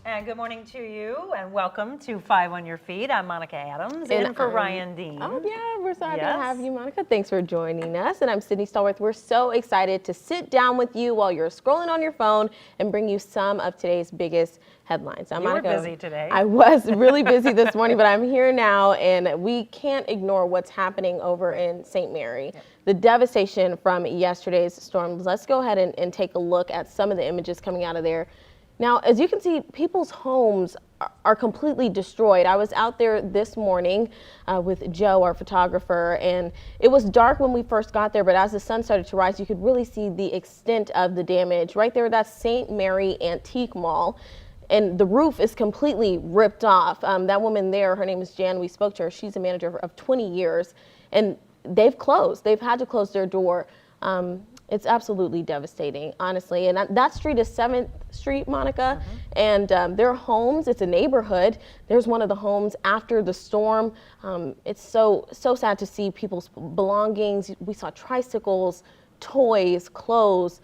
And good morning to you, and welcome to 5 on Your Feet. I'm Monica Adams, in for Ryan Dean. Oh, yeah, we're so happy to have you, Monica. Thanks for joining us. And I'm Sydney Stallworth. We're so excited to sit down with you while you're scrolling on your phone and bring you some of today's biggest headlines. Now, You Monica, were busy today. I was really busy this morning, but I'm here now, and we can't ignore what's happening over in St. Mary. Yep. The devastation from yesterday's storm. Let's go ahead and take a look at some of the images coming out of there. Now, as you can see, people's homes are completely destroyed. I was out there this morning with Joe, our photographer, and it was dark when we first got there, but as the sun started to rise, you could really see the extent of the damage. Right there, that's St. Mary Antique Mall, and the roof is completely ripped off. That woman there, her name is Jan, we spoke to her, she's a manager of 20 years, and they've closed. They've had to close their door. It's absolutely devastating, honestly. And that street is 7th Street, Monica, and their homes, it's a neighborhood. There's one of the homes after the storm. It's so sad to see people's belongings. We saw tricycles, toys, clothes,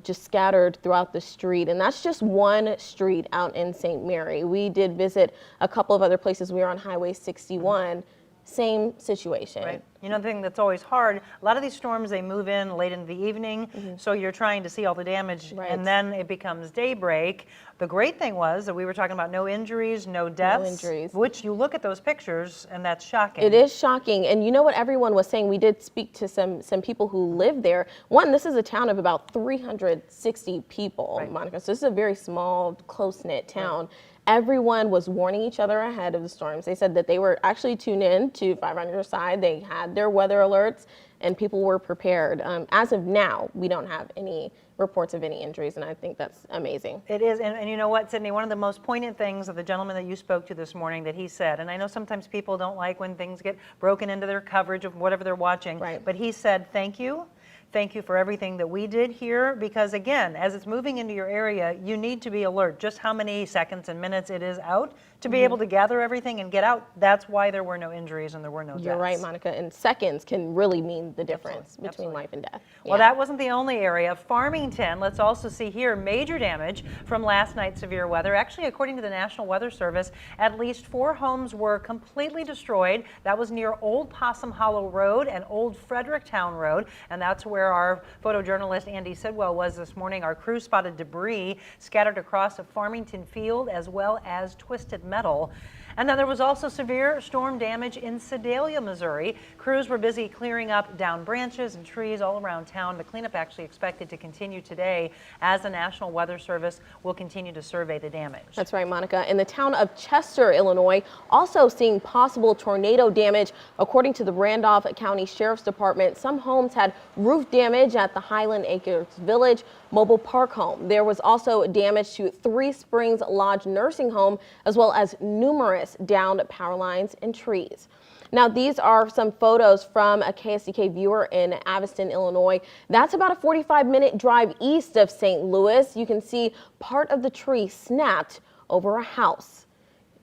just scattered throughout the street. And that's just one street out in St. Mary. We did visit a couple of other places. We were on Highway 61. Same situation. Right. You know, the thing that's always hard, a lot of these storms, they move in late in the evening, so you're trying to see all the damage, and then it becomes daybreak. The great thing was that we were talking about no injuries, no deaths, which you look at those pictures, and that's shocking. It is shocking, and you know what everyone was saying? We did speak to some people who live there. One, this is a town of about 360 people, Monica, so this is a very small, close-knit town. Everyone was warning each other ahead of the storms. They said that they were actually tuned in to 5 on Your Side. They had their weather alerts, and people were prepared. As of now, we don't have any reports of any injuries, and I think that's amazing. It is, and you know what, Sydney, one of the most poignant things of the gentleman that you spoke to this morning that he said, and I know sometimes people don't like when things get broken into their coverage of whatever they're watching, but he said, thank you. Thank you for everything that we did here, because again, as it's moving into your area, you need to be alert just how many seconds and minutes it is out to be able to gather everything and get out. That's why there were no injuries and there were no deaths. You're right, Monica, and seconds can really mean the difference between life and death. Well, that wasn't the only area. Farmington, let's also see here, major damage from last night's severe weather. Actually, according to the National Weather Service, at least 4 homes were completely destroyed. That was near Old Possum Hollow Road and Old Fredericktown Road, and that's where our photojournalist Andy Sidwell was this morning. Our crew spotted debris scattered across a Farmington field as well as twisted metal. And then there was also severe storm damage in Sedalia, Missouri. Crews were busy clearing up down branches and trees all around town. The cleanup actually expected to continue today as the National Weather Service will continue to survey the damage. That's right, Monica. In the town of Chester, Illinois, also seeing possible tornado damage. According to the Randolph County Sheriff's Department, some homes had roof damage at the Highland Acres Village Mobile Park home. There was also damage to 3 Springs Lodge nursing home, as well as numerous downed power lines and trees. Now, these are some photos from a KSDK viewer in AVISTON, Illinois. That's about a 45-minute drive east of St. Louis. You can see part of the tree snapped over a house.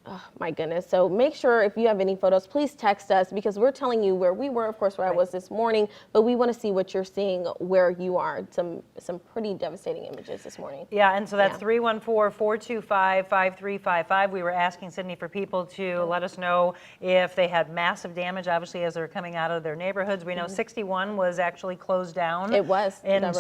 Oh, my goodness. So make sure if you have any photos, please text us, because we're telling you where we were, of course, where I was this morning, but we want to see what you're seeing where you are. Some pretty devastating images this morning. Yeah, and so that's 314-425-5355. We were asking Sydney for people to let us know if they had massive damage, obviously, as they're coming out of their neighborhoods. We know 61 was actually closed down. It was. In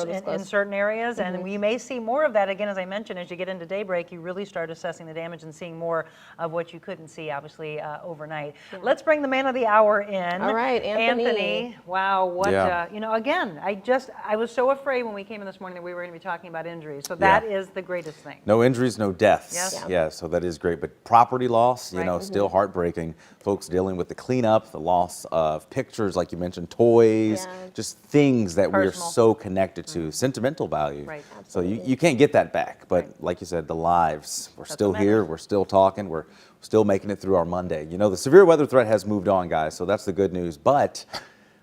certain areas, and we may see more of that again, as I mentioned, as you get into daybreak, you really start assessing the damage and seeing more of what you couldn't see, obviously, overnight. Let's bring the man of the hour in. All right, Anthony. Wow, what, you know, again, I was so afraid when we came in this morning that we were going to be talking about injuries. So that is the greatest thing. No injuries, no deaths. Yes. Yeah, so that is great. But property loss, you know, still heartbreaking. Folks dealing with the cleanup, the loss of pictures, like you mentioned, toys, just things that we're so connected to, sentimental value. Right. So you can't get that back. But like you said, the lives, we're still here, we're still talking, we're still making it through our Monday. You know, the severe weather threat has moved on, guys, so that's the good news. But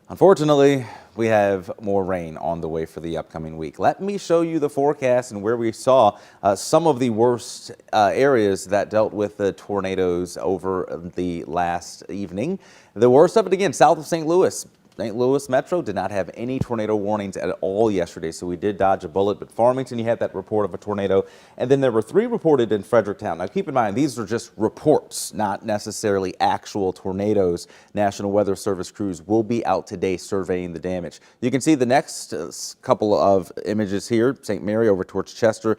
unfortunately, we have more rain on the way for the upcoming week. Let me show you the forecast and where we saw some of the worst areas that dealt with the tornadoes over the last evening. The worst of it, again, south of St. Louis. St. Louis Metro did not have any tornado warnings at all yesterday, so we did dodge a bullet. But Farmington, you had that report of a tornado. And then there were 3 reported in Fredericktown. Now, keep in mind, these are just reports, not necessarily actual tornadoes. National Weather Service crews will be out today surveying the damage. You can see the next couple of images here. St. Mary over towards Chester,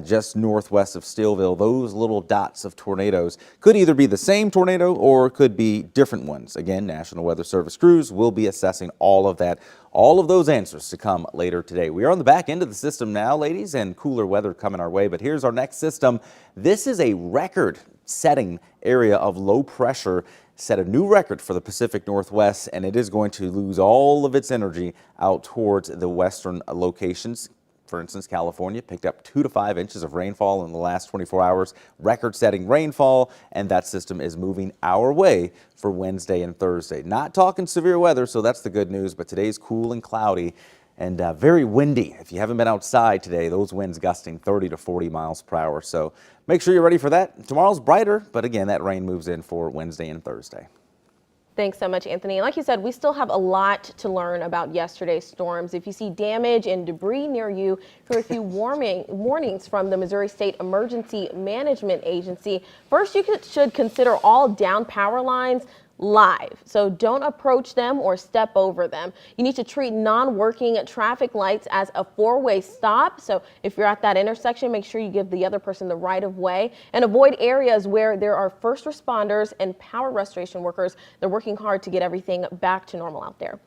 just northwest of Steelville. Those little dots of tornadoes could either be the same tornado or could be different ones. Again, National Weather Service crews will be assessing all of that, all of those answers to come later today. We are on the back end of the system now, ladies, and cooler weather coming our way. But here's our next system. This is a record-setting area of low pressure. Set a new record for the Pacific Northwest, and it is going to lose all of its energy out towards the western locations. For instance, California picked up 2 to 5 inches of rainfall in the last 24 hours, record-setting rainfall, and that system is moving our way for Wednesday and Thursday. Not talking severe weather, so that's the good news, but today's cool and cloudy and very windy. If you haven't been outside today, those winds gusting 30 to 40 miles per hour. So make sure you're ready for that. Tomorrow's brighter, but again, that rain moves in for Wednesday and Thursday. Thanks so much, Anthony. Like you said, we still have a lot to learn about yesterday's storms. If you see damage and debris near you, here are a few warnings from the Missouri State Emergency Management Agency. First, you should consider all down power lines live, so don't approach them or step over them. You need to treat non-working traffic lights as a 4-way stop. So if you're at that intersection, make sure you give the other person the right of way, and avoid areas where there are first responders and power restoration workers. They're working hard to get everything back to normal out there.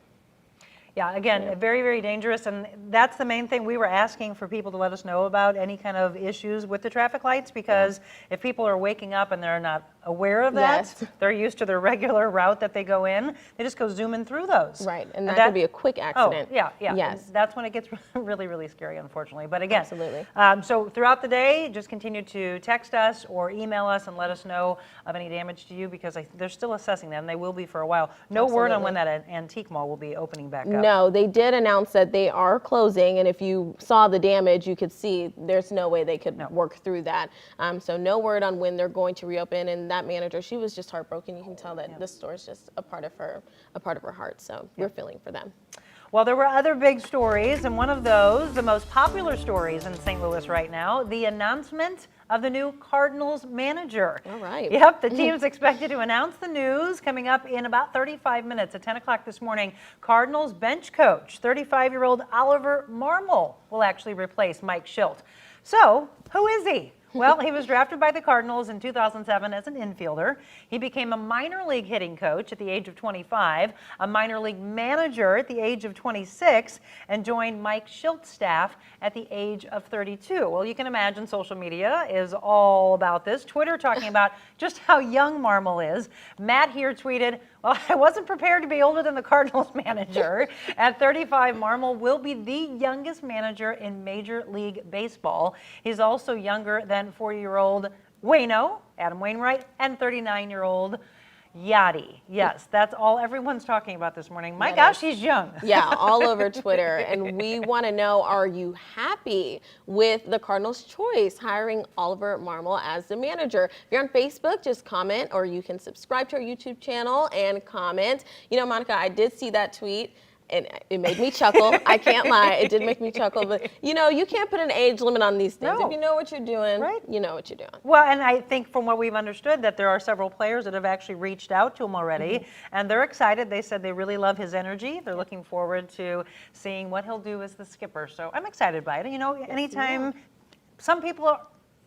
Yeah, again, very, very dangerous, and that's the main thing. We were asking for people to let us know about any kind of issues with the traffic lights, because if people are waking up and they're not aware of that, they're used to their regular route that they go in, they just go zooming through those. Right, and that could be a quick accident. Oh, yeah, yeah. Yes. And that's when it gets really, really scary, unfortunately. But again, absolutely. So throughout the day, just continue to text us or email us and let us know of any damage to you, because they're still assessing that, and they will be for a while. No word on when that antique mall will be opening back up. No, they did announce that they are closing, and if you saw the damage, you could see there's no way they could work through that. So no word on when they're going to reopen, and that manager, she was just heartbroken. You can tell that this store is just a part of her heart. So we're feeling for them. Well, there were other big stories, and one of those, the most popular stories in St. Louis right now, the announcement of the new Cardinals manager. All right. Yep, the team's expected to announce the news coming up in about 35 minutes at 10 o'clock this morning. Cardinals bench coach, 35-year-old Oliver Marmol, will actually replace Mike Schilt. So, who is he? Well, he was drafted by the Cardinals in 2007 as an infielder. He became a minor league hitting coach at the age of 25, a minor league manager at the age of 26, and joined Mike Schilt's staff at the age of 32. Well, you can imagine social media is all about this. Twitter talking about just how young Marmol is. Matt here tweeted, "Well, I wasn't prepared to be older than the Cardinals manager." At 35, Marmol will be the youngest manager in Major League Baseball. He's also younger than 40-year-old Waino, Adam Wainwright, and 39-year-old Yachty. Yes, that's all everyone's talking about this morning. My gosh, he's young. Yeah, all over Twitter. And we want to know, are you happy with the Cardinals' choice hiring Oliver Marmol as the manager? If you're on Facebook, just comment, or you can subscribe to our YouTube channel and comment. You know, Monica, I did see that tweet, and it made me chuckle. I can't lie, it did make me chuckle. But you know, you can't put an age limit on these things. If you know what you're doing, you know what you're doing. Well, and I think from what we've understood that there are several players that have actually reached out to him already, and they're excited. They said they really love his energy. They're looking forward to seeing what he'll do as the skipper. So I'm excited by it. You know, anytime some people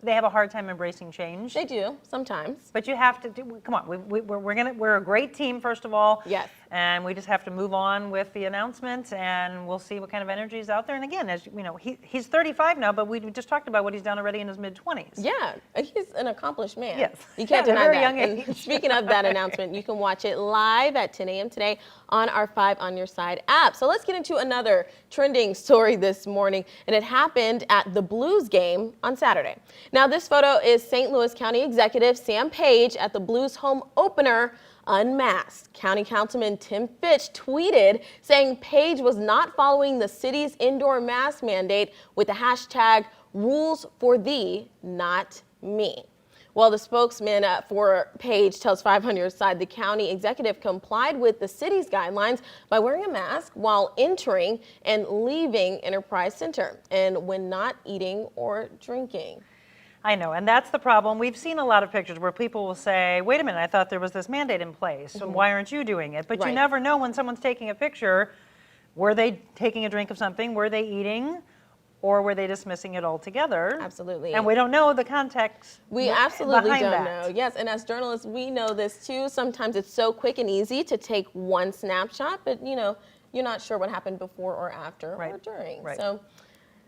they have a hard time embracing change. They do sometimes. But you have to do. Come on, we're a great team, first of all. Yes. And we just have to move on with the announcement, and we'll see what kind of energy is out there. And again, as you know, he's 35 now, but we just talked about what he's done already in his mid-20s. Yeah, he's an accomplished man. Yes. You can't Yeah, deny very that. young And age. speaking of that announcement, you can watch it live at 10 a.m. today on our 5 on Your Side app. So let's get into another trending story this morning, and it happened at the Blues game on Saturday. Now, this photo is St. Louis County Executive Sam Page at the Blues home opener unmasked. County Councilman Tim Fitch tweeted saying Page was not following the city's indoor mask mandate with the hashtag rules for thee, not me. Well, the spokesman for Page tells 500 Side the county executive complied with the city's guidelines by wearing a mask while entering and leaving Enterprise Center and when not eating or drinking. I know, and that's the problem. We've seen a lot of pictures where people will say, wait a minute, I thought there was this mandate in place, so why aren't you doing it? But you Right. never know when someone's taking a picture, were they taking a drink of something, were they eating, or were they dismissing it altogether? Absolutely. And we don't know the context We absolutely behind don't that. know. Yes, and as journalists, we know this too. Sometimes it's so quick and easy to take one snapshot, but you're not sure what happened before or after or Right. during. Right. So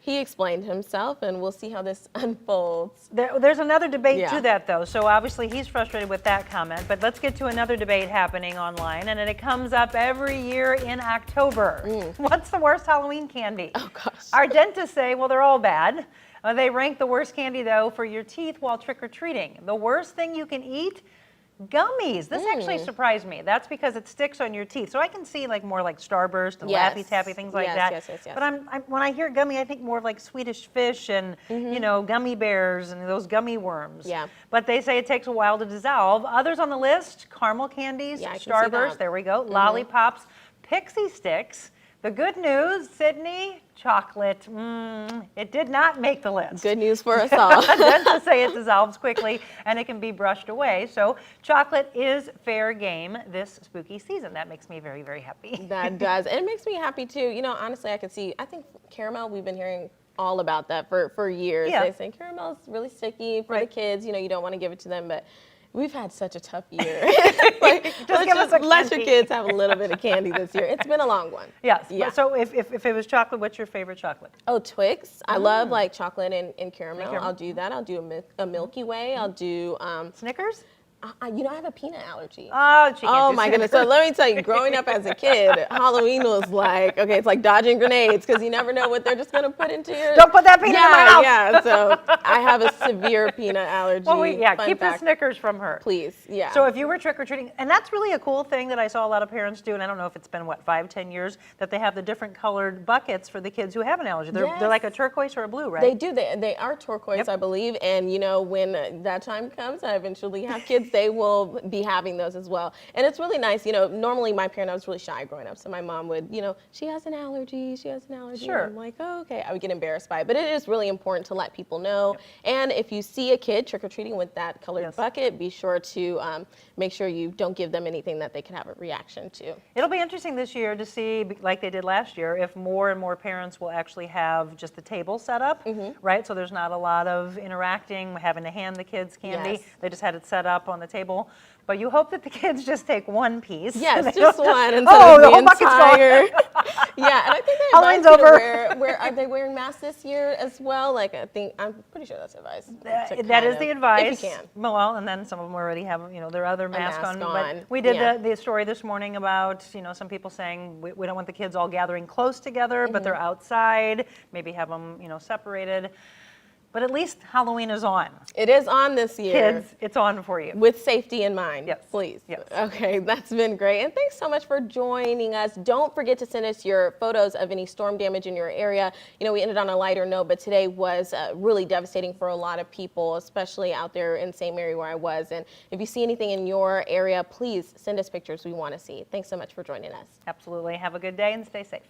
he explained himself, and we'll see how this unfolds. There's another debate Yeah. to that, though. So obviously he's frustrated with that comment. But let's get to another debate happening online, and it comes up every year in October. What's the worst Halloween candy? Oh, gosh. Our dentists say, well, they're all bad. They rank the worst candy, though, for your teeth while trick-or-treating. The worst thing you can eat? Gummies. This actually surprised me. That's because it sticks on your teeth. So I can see more like Starburst and Yes. Laffy Taffy, things like Yes, that. yes, yes, yes. But when I hear gummy, I think more of like Swedish Fish and, gummy bears and those gummy worms. Yeah. But they say it takes a while to dissolve. Others on the list, caramel candies, Yeah, I can see Starburst, that. there we go, lollipops, pixie sticks. The good news, Sydney, chocolate. It did not make the list. Good news for us all. Dentists say it dissolves quickly and it can be brushed away. So chocolate is fair game this spooky season. That makes me very, very happy. That does. And it makes me happy too. Honestly, I think caramel, we've been hearing all about that for years. Yeah. They say caramel's really sticky for Right. the kids. You don't want to give it to them, but we've had such a tough year. Just give us a let your candy. kids have a little bit of candy this year. It's been a long one. Yes. Yeah. So if it was chocolate, what's your favorite chocolate? Oh, Twix. I love like chocolate and caramel. caramel. I'll do that. I'll do a Milky Way. I'll do, Snickers? I have a peanut allergy. Oh, she can't Oh do my goodness. So Snickers. let me tell you, growing up as a kid, Halloween was like, okay, it's like dodging grenades because you never know what they're just going to put into your. Don't put that peanut in my mouth. Yeah, so I have a severe peanut allergy. Well, Fun keep the fact. Snickers from her. Please, yeah. So if you were trick-or-treating, and that's really a cool thing that I saw a lot of parents do, and I don't know if it's been, 5-10 years, that they have the different colored buckets for the kids who have an allergy. They're Yes. like a turquoise or a blue, right? They do. They are turquoise, Yep. I believe. And, when that time comes, I eventually have kids, they will be having those as well. And it's really nice. Normally my parent, I was really shy growing up. So my mom would, she has an allergy. She has an allergy. Sure. And I'm like, oh, okay. I would get embarrassed by it. But it is really important to let people know. And if you see a kid trick-or-treating with that colored Yes. bucket, be sure to make sure you don't give them anything that they could have a reaction to. It'll be interesting this year to see, like they did last year, if more and more parents will actually have just the table set up, right? So there's not a lot of interacting, having to hand the kids candy. Yes. They just had it set up on the table. But you hope that the kids just take one piece. Yes, They just don't- one instead Oh, of the the whole bucket's gone. entire. Yeah, and I think they Halloween's advise you over. to wear. Are they wearing masks this year as well? I'm pretty sure that's advice. That is the advice. If you can. Well, and then some of them already have, their other mask mask on. on, But we did yeah. the story this morning about, some people saying we don't want the kids all gathering close together, but they're outside. Maybe have them, separated. But at least Halloween is on. It is on this year. Kids, it's on for you. With safety in mind, Yes, please. yes. Okay, that's been great. And thanks so much for joining us. Don't forget to send us your photos of any storm damage in your area. We ended on a lighter note, but today was really devastating for a lot of people, especially out there in St. Mary where I was. And if you see anything in your area, please send us pictures we want to see. Thanks so much for joining us. Absolutely. Have a good day and stay safe.